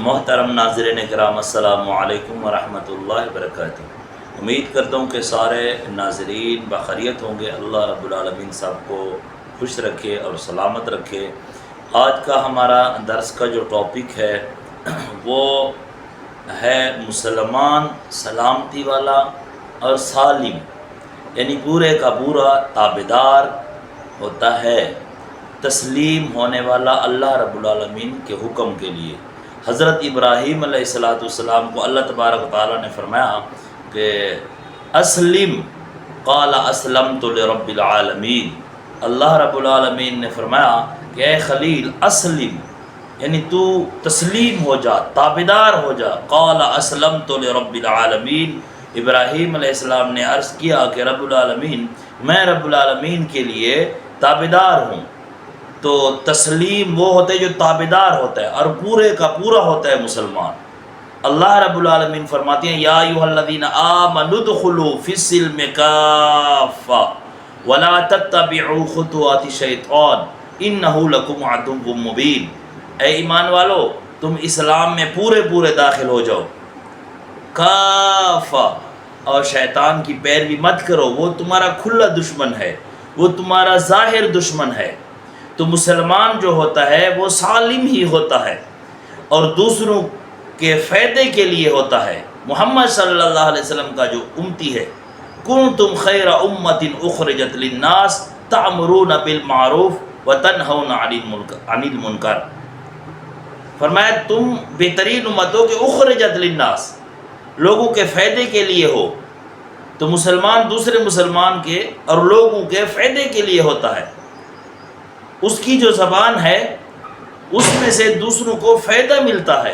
محترم ناظرین کرام، السلام علیکم ورحمۃ اللہ وبرکاتہ۔ امید کرتا ہوں کہ سارے ناظرین بخیریت ہوں گے۔ اللہ رب العالمین سب کو خوش رکھے اور سلامت رکھے۔ آج کا ہمارا درس کا جو ٹاپک ہے وہ ہے مسلمان سلامتی والا اور سالم، یعنی پورے کا پورا تابعدار ہوتا ہے، تسلیم ہونے والا اللہ رب العالمین کے حکم کے لیے۔ حضرت ابراہیم علیہ السلام کو اللہ تبارک و تعالیٰ نے فرمایا کہ اسلم، قال اسلمت لرب العالمین۔ اللہ رب العالمین نے فرمایا کہ اے خلیل اسلم، یعنی تو تسلیم ہو جا، تابعدار ہو جا۔ قال اسلمت لرب العالمین، ابراہیم علیہ السلام نے عرض کیا کہ رب العالمین، میں رب العالمین کے لیے تابعدار ہوں۔ تو تسلیم وہ ہوتا ہے جو تابعدار ہوتا ہے اور پورے کا پورا ہوتا ہے مسلمان۔ اللہ رب العالمین فرماتے ہیں یا ایھا الذین آمنوا ادخلوا فی السلم کافۃ ولا تتبعوا خطوات الشیطان انہ لکم عدو مبین۔ اے ایمان والو، تم اسلام میں پورے داخل ہو جاؤ، کافہ، اور شیطان کی پیروی مت کرو، وہ تمہارا کھلا دشمن ہے، وہ تمہارا ظاہر دشمن ہے۔ تو مسلمان جو ہوتا ہے وہ سالم ہی ہوتا ہے اور دوسروں کے فائدے کے لیے ہوتا ہے۔ محمد صلی اللہ علیہ وسلم کا جو امتی ہے، کنتم خیر امۃ اخرجت للناس تأمرون بالمعروف وتنہون عن المنکر۔ فرمایا تم بہترین امت ہو کہ اخرجت للناس، لوگوں کے فائدے کے لیے ہو۔ تو مسلمان دوسرے مسلمان کے اور لوگوں کے فائدے کے لیے ہوتا ہے۔ اس کی جو زبان ہے اس میں سے دوسروں کو فائدہ ملتا ہے،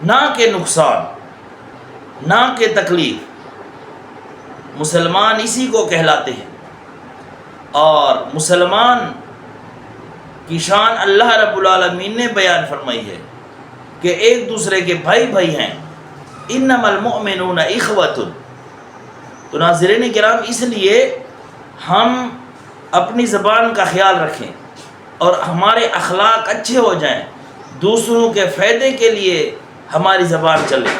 نہ کہ نقصان، نہ کہ تکلیف۔ مسلمان اسی کو کہلاتے ہیں۔ اور مسلمان کی شان اللہ رب العالمین نے بیان فرمائی ہے کہ ایک دوسرے کے بھائی ہیں، انما المؤمنون اخوۃ۔ تو ناظرین کرام، اس لیے ہم اپنی زبان کا خیال رکھیں اور ہمارے اخلاق اچھے ہو جائیں، دوسروں کے فائدے کے لیے ہماری زبان چلے،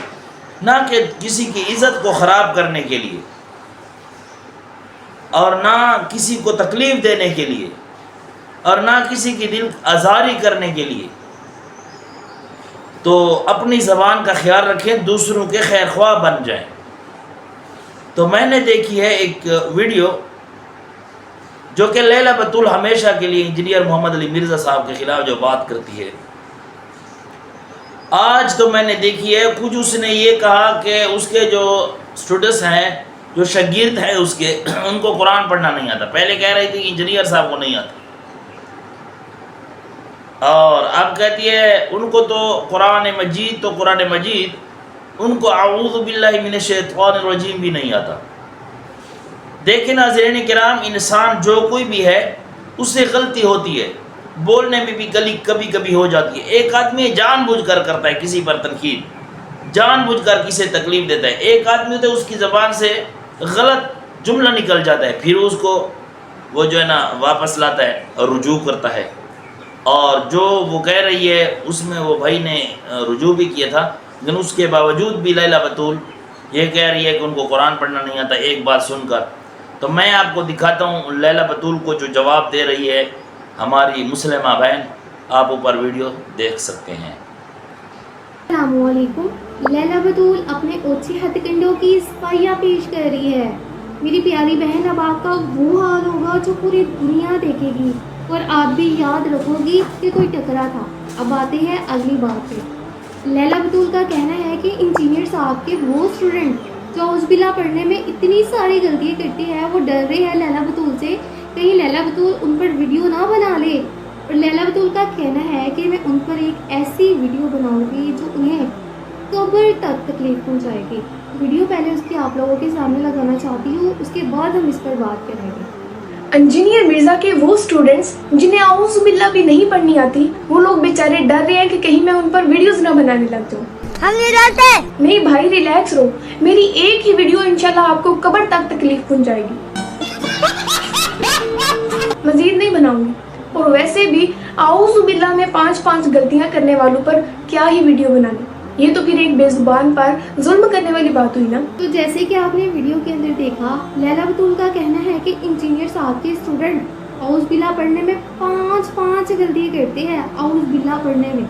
نہ کہ کسی کی عزت کو خراب کرنے کے لیے اور نہ کسی کو تکلیف دینے کے لیے اور نہ کسی کی دل آزاری کرنے کے لیے۔ تو اپنی زبان کا خیال رکھیں، دوسروں کے خیر خواہ بن جائیں۔ تو میں نے دیکھی ہے ایک ویڈیو جو کہ لیلا بطول ہمیشہ کے لیے انجینئر محمد علی مرزا صاحب کے خلاف جو بات کرتی ہے، آج تو میں نے دیکھی ہے کچھ اس نے یہ کہا کہ اس کے جو اسٹوڈنٹس ہیں، جو شاگرد ہیں اس کے، ان کو قرآن پڑھنا نہیں آتا۔ پہلے کہہ رہی تھی کہ انجینئر صاحب کو نہیں آتا، اور اب کہتی ہے ان کو تو قرآن مجید ان کو اعوذ باللہ من الشیطان الرجیم بھی نہیں آتا۔ دیکھیں ناظرین کرام، انسان جو کوئی بھی ہے اس سے غلطی ہوتی ہے، بولنے میں بھی کبھی ہو جاتی ہے۔ ایک آدمی جان بوجھ کر کرتا ہے کسی پر تنقید، جان بوجھ کر کسی تکلیف دیتا ہے۔ ایک آدمی تو اس کی زبان سے غلط جملہ نکل جاتا ہے، پھر اس کو وہ جو ہے نا واپس لاتا ہے اور رجوع کرتا ہے، اور جو وہ کہہ رہی ہے اس میں وہ بھائی نے رجوع بھی کیا تھا، لیکن اس کے باوجود بھی لیلا بطول یہ کہہ رہی ہے کہ ان کو قرآن پڑھنا نہیں آتا ایک بات سن کر۔ تو میں آپ کو دکھاتا ہوں لیلا بطول کو جو جواب دے رہی ہے ہماری مسلمہ بہن، آپ اوپر ویڈیو دیکھ سکتے ہیں۔ السلام علیکم۔ لیلا بطول اپنے اوچھے ہتھ کنڈوں کی صفائیاں پیش کر رہی ہے۔ میری پیاری بہن، اب آپ کا وہ حال ہوگا جو پوری دنیا دیکھے گی، اور آپ بھی یاد رکھو گی کہ کوئی ٹکرا تھا۔ اب آتے ہیں اگلی بات پہ۔ لیلا بطول کا کہنا ہے کہ انجینئر صاحب کے وہ اسٹوڈنٹ جو اعوذ باللہ پڑھنے میں اتنی ساری غلطیاں کرتے ہیں، وہ ڈر رہے ہیں لیلا بطول سے کہیں لیلا بطول ان پر ویڈیو نہ بنا لے۔ اور لیلا بطول کا کہنا ہے کہ میں ان پر ایک ایسی ویڈیو بناؤں گی جو انہیں قبر تک تکلیف پہنچائے گی۔ ویڈیو پہلے اس کی آپ لوگوں کے سامنے لگانا چاہتی ہوں، اس کے بعد ہم اس پر بات کریں گے۔ انجینئر مرزا کے وہ اسٹوڈنٹس جنہیں اعوذ باللہ بھی نہیں پڑھنی آتی، وہ لوگ بیچارے ڈر رہے ہیں کہ کہیں میں ان پر ویڈیوز نہ بنانے لگ جاؤں۔ ہم نہیں ڈرتے۔ نہیں بھائی، ریلیکس رہو، میری ایک ہی ویڈیو انشاءاللہ آپ کو قبر تک تکلیف پہنچائے گی، مزید نہیں بناؤں گی۔ اور ویسے بھی اعوذ باللہ میں 5 غلطیاں کرنے والوں پر کیا ہی ویڈیو بنانی. یہ تو پھر ایک بے زبان پر ظلم کرنے والی بات ہوئی نا. تو جیسے کہ آپ نے ویڈیو کے اندر دیکھا، لیلا بطول کا کہنا ہے کہ انجینئر صاحب کے اسٹوڈنٹ اعوذ باللہ پڑھنے میں 5 غلطیاں کرتے ہیں اعوذ باللہ پڑھنے میں.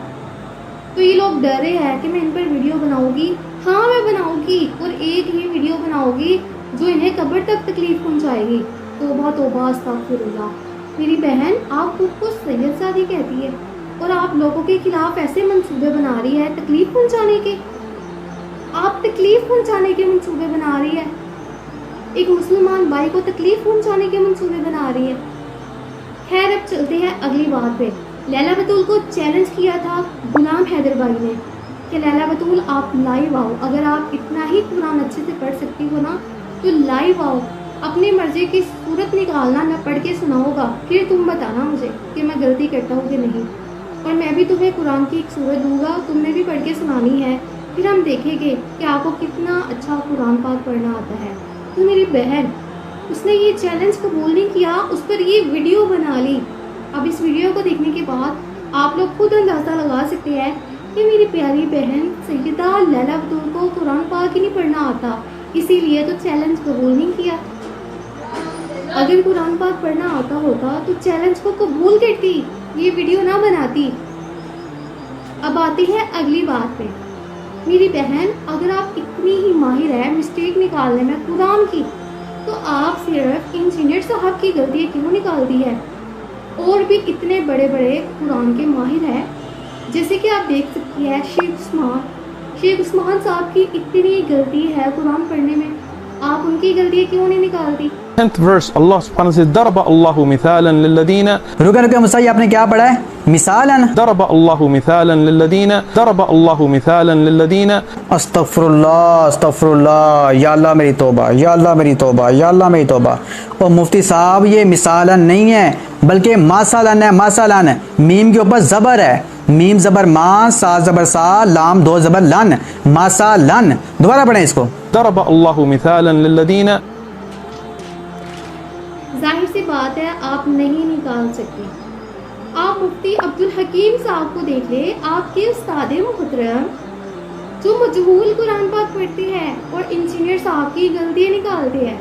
تو یہ لوگ ڈر رہے ہیں کہ میں ان پر ویڈیو بناؤں گی. ہاں میں بناؤں گی، اور ایک ہی ویڈیو بناؤں گی جو انہیں قبر تک تکلیف پہنچائے گی. توبہ توبہ استغفر اللہ. میری بہن آپ خود کو سید زادی کہتی ہے اور آپ لوگوں کے خلاف ایسے منصوبے بنا رہی ہے تکلیف پہنچانے کے. آپ تکلیف پہنچانے کے منصوبے بنا رہی ہے، ایک مسلمان بھائی کو تکلیف پہنچانے کے منصوبے بنا رہی ہے. خیر اب چلتے ہیں اگلی بات پہ. لیلا بطول کو چیلنج کیا تھا غلام حیدر بھائی نے کہ لیلا بطول آپ لائیو آؤ، اگر آپ اتنا ہی قرآن اچھے سے پڑھ سکتی ہو نا تو لائیو آؤ، اپنے مرضی کی صورت نکالنا، میں پڑھ کے سناؤں گا، پھر تم بتانا مجھے کہ میں غلطی کرتا ہوں کہ نہیں، اور میں بھی تمہیں قرآن کی ایک صورت دوں گا، تم نے بھی پڑھ کے سنانی ہے، پھر ہم دیکھیں گے کہ آپ کو کتنا اچھا قرآن پاک پڑھنا آتا ہے. تو میری بہن اس نے یہ چیلنج قبول نہیں کیا، اس پر یہ ویڈیو بنا لی. اب اس ویڈیو کو دیکھنے کے بعد آپ لوگ خود اندازہ لگا سکتے ہیں کہ میری پیاری بہن سیدہ لیلا بطول کو قرآن پاک ہی نہیں پڑھنا آتا، اسی لیے تو چیلنج قبول نہیں کیا. اگر قرآن پاک پڑھنا آتا ہوتا تو چیلنج کو قبول کرتی، یہ ویڈیو نہ بناتی. اب آتی ہے اگلی بات پہ. میری بہن اگر آپ اتنی ہی ماہر ہے مسٹیک نکالنے میں قرآن کی، تو آپ صرف انجینئر صاحب کی غلطیاں کیوں نکالتی ہے؟ اور بھی اتنے بڑے بڑے قرآن کے ماہر ہیں، جیسے کہ آپ دیکھ سکتی ہیں شیخ عثمان صاحب کی اتنی غلطی ہے قرآن پڑھنے میں، آپ ان کی غلطیاں کیوں نہیں نکالتی؟ 10th verse Allah subhanahu wa ta'ala says ضرب الله مثالا للذين رکے مصعب آپ نے کیا پڑھا ہے؟ مثالا ضرب الله مثالا للذين ضرب الله مثالا للذين استغفر اللہ یا اللہ میری توبہ، یا اللہ میری توبہ، یا اللہ میری توبہ. اور مفتی صاحب یہ مثالا نہیں ہے بلکہ ماسالن ہے. ماسالن میم کے اوپر زبر ہے، میم زبر ما، سا زبر سا، لام 2 زبر لن، ماسالن. دوبارہ پڑھیں اس کو. ضرب الله مثالا للذين. ظاہر سی بات ہے آپ نہیں نکال سکتے. آپ مفتی عبدالحکیم صاحب کو دیکھ لیں، آپ کے استاد محترم جو مجہول قرآن پاک پڑھتے ہیں اور انجینئر صاحب کی غلطیاں نکالتے ہیں،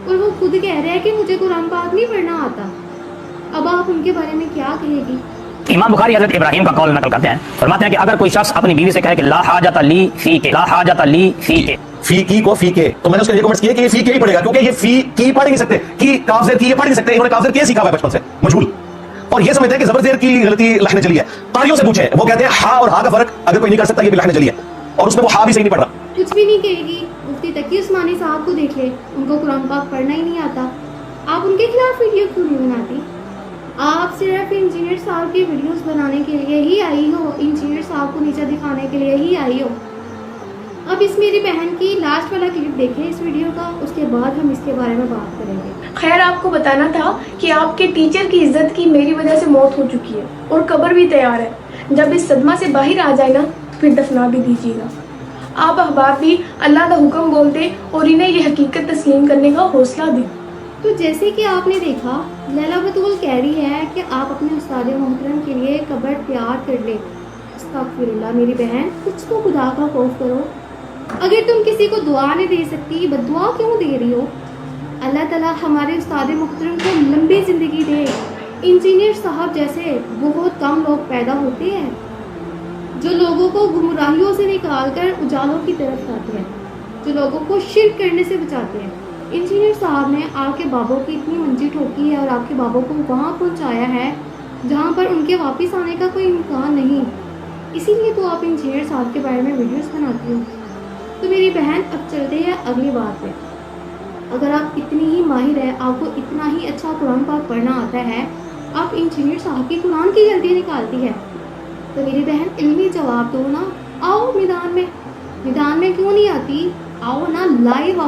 اور وہ خود کہہ رہے ہیں کہ مجھے قرآن پاک نہیں پڑھنا آتا. اب آپ ان کے بارے میں کیا کہے گی؟ امام بخاری حضرت ابراہیم کا قول نقل کرتے ہیں، فرماتے ہیں کہ اگر کوئی شخص اپنی بیوی سے کہے کہ لا حاجت لی فی کے، لا حاجت لی فی کے، فی کی کو فی کے، تو میں نے اس کے لیے کمنٹس کیے کہ یہ فی کے ہی پڑھے گا، کیونکہ یہ فی کی پڑھ نہیں سکتے، کی کاف زیر کی یہ پڑھ نہیں سکتے، انہوں نے کاف زیر کی سیکھا ہوا ہے بچپن سے مجھول، اور یہ سمجھتے ہیں کہ زبر زیر کی غلطی لہنے چلی ہے. قاریوں سے پوچھیں، وہ کہتے ہیں ہا اور ہا کا فرق اگر کوئی نہیں کر سکتا یہ بھی لہنے چلی ہے، اور اس میں وہ ہا بھی صحیح نہیں پڑھ رہا. کچھ بھی نہیں کہے گی. مفتی تقی عثمانی صاحب کو دیکھ لے، ان کو قرآن پاک پڑھنا ہی نہیں آتا. آپ ان کے خلاف ویڈیو کیوں نہیں بناتی؟ آپ صرف انجینئر صاحب کی ویڈیوز بنانے کے لیے ہی آئی ہو، انجینئر صاحب کو نیچے دکھانے کے لیے ہی آئی ہو. اب اس میری بہن کی لاسٹ والا کلپ دیکھیں اس ویڈیو کا، اس کے بعد ہم اس کے بارے میں بات کریں گے. خیر آپ کو بتانا تھا کہ آپ کے ٹیچر کی عزت کی میری وجہ سے موت ہو چکی ہے اور قبر بھی تیار ہے. جب اس صدمہ سے باہر آ جائے نا تو پھر دفنا بھی دیجیے گا. آپ احباب بھی اللہ کا حکم بولتے اور انہیں یہ حقیقت تسلیم کرنے کا حوصلہ دیں. تو جیسے کہ آپ نے دیکھا لیلا بطول کہہ رہی ہے کہ آپ اپنے استاد محترم کے لیے قبر تیار کر لیں. استغفر اللہ. میری بہن کچھ تو خدا کا خوف کرو. اگر تم کسی کو دعا نہیں دے سکتی، بد دعا کیوں دے رہی ہو؟ اللہ تعالیٰ ہمارے استاد محترم کو لمبی زندگی دے. انجینئر صاحب جیسے بہت کم لوگ پیدا ہوتے ہیں جو لوگوں کو گمراہیوں سے نکال کر اجالوں کی طرف لاتے ہیں، جو لوگوں کو شرک کرنے سے بچاتے ہیں. انجینئر صاحب نے آپ کے بابوں کی اتنی منجی ٹھوکی ہے اور آپ کے بابوں کو وہاں پہنچایا ہے جہاں پر ان کے واپس آنے کا کوئی امکان نہیں. اسی لیے تو آپ انجینئر صاحب کے بارے میں ویڈیوز بناتی ہوں. تو میری بہن اب چلتے ہیں اگلی بات پہ. اگر آپ اتنی ہی ماہر ہے، آپ کو اتنا ہی اچھا قرآن پاک پڑھنا آتا ہے، آپ انجینئر صاحب کی قرآن کی غلطی نکالتی ہے، تو میری بہن علمی جواب دو نا. آؤ میدان میں کیوں نہیں آتی؟ آؤ نا، لائیو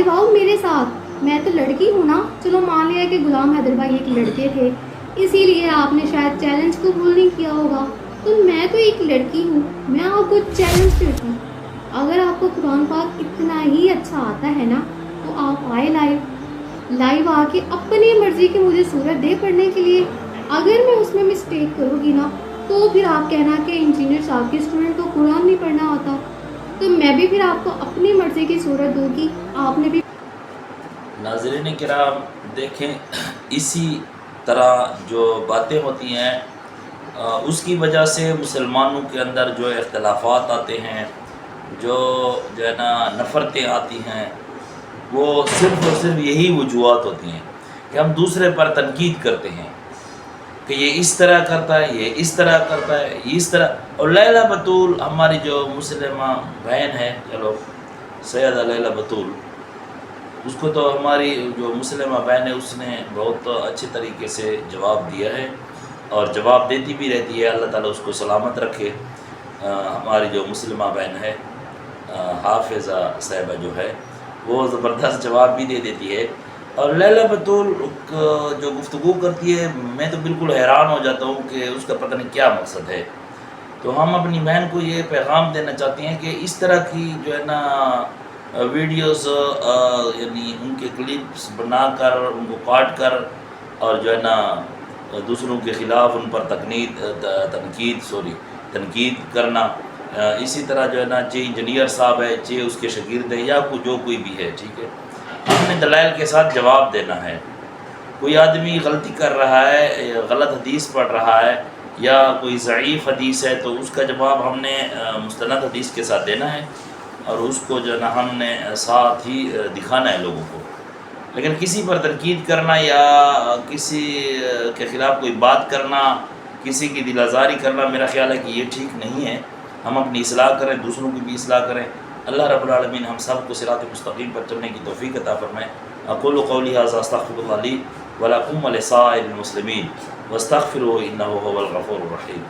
آؤ میرے ساتھ. میں تو لڑکی ہوں نا. چلو مان لیا کہ غلام حیدر بھائی ایک لڑکے تھے، اسی لیے آپ نے شاید چیلنج قبول نہیں کیا ہوگا. تو میں تو ایک لڑکی ہوں، میں آپ کو چیلنج کرتی ہوں. اگر آپ کو قرآن پاک اتنا ہی اچھا آتا ہے نا تو آپ آئے لائیو آ کے اپنی مرضی کی مجھے صورت دے پڑھنے کے لیے. اگر میں اس میں مسٹیک کروں گی نا تو پھر آپ کہنا کہ انجینئر صاحب کے اسٹوڈنٹ کو قرآن نہیں پڑھنا آتا، تو میں بھی پھر آپ کو اپنی مرضی کی صورت دوں گی، آپ نے بھی۔ ناظرین کرام دیکھیں، اسی طرح جو باتیں ہوتی ہیں اس کی وجہ سے مسلمانوں کے اندر جو اختلافات آتے ہیں، جو ہے نا نفرتیں آتی ہیں، وہ صرف اور صرف یہی وجوہات ہوتی ہیں کہ ہم دوسرے پر تنقید کرتے ہیں کہ یہ اس طرح کرتا ہے، یہ اس طرح کرتا ہے، یہ اس طرح۔ اور لیلہ بطول ہماری جو مسلمہ بہن ہے، چلو سیدہ لیلہ بطول، اس کو تو ہماری جو مسلمہ بہن ہے اس نے بہت اچھے طریقے سے جواب دیا ہے اور جواب دیتی بھی رہتی ہے، اللہ تعالیٰ اس کو سلامت رکھے۔ ہماری جو مسلمہ بہن ہے حافظہ صاحبہ جو ہے وہ زبردست جواب بھی دے دیتی ہے، اور لیلہ بطول جو گفتگو کرتی ہے میں تو بالکل حیران ہو جاتا ہوں کہ اس کا پتہ نہیں کیا مقصد ہے۔ تو ہم اپنی بہن کو یہ پیغام دینا چاہتے ہیں کہ اس طرح کی جو ہے نا ویڈیوز یعنی ان کے کلپس بنا کر ان کو کاٹ کر اور جو ہے نا دوسروں کے خلاف ان پر تنقید کرنا، اسی طرح جو ہے نا چاہے انجینئر صاحب ہے، چاہے اس کے شاگرد ہے، یا جو کوئی بھی ہے، ٹھیک ہے، ہم نے دلائل کے ساتھ جواب دینا ہے۔ کوئی آدمی غلطی کر رہا ہے، غلط حدیث پڑھ رہا ہے یا کوئی ضعیف حدیث ہے تو اس کا جواب ہم نے مستند حدیث کے ساتھ دینا ہے، اور اس کو جو ہے نا ہم نے ساتھ ہی دکھانا ہے لوگوں کو۔ لیکن کسی پر تنقید کرنا یا کسی کے خلاف کوئی بات کرنا، کسی کی دل آزاری کرنا، میرا خیال ہے کہ یہ ٹھیک نہیں ہے۔ ہم اپنی اصلاح کریں، دوسروں کی بھی اصلاح کریں۔ اللہ رب العالمین ہم سب کو صراط مستقیم پر چلنے کی توفیق عطا فرمائے۔ اقول قولی ھذا استغفر اللہ لی ولکم ولسائر المسلمین واستغفروہ انہ ھو الغفور الرحیم۔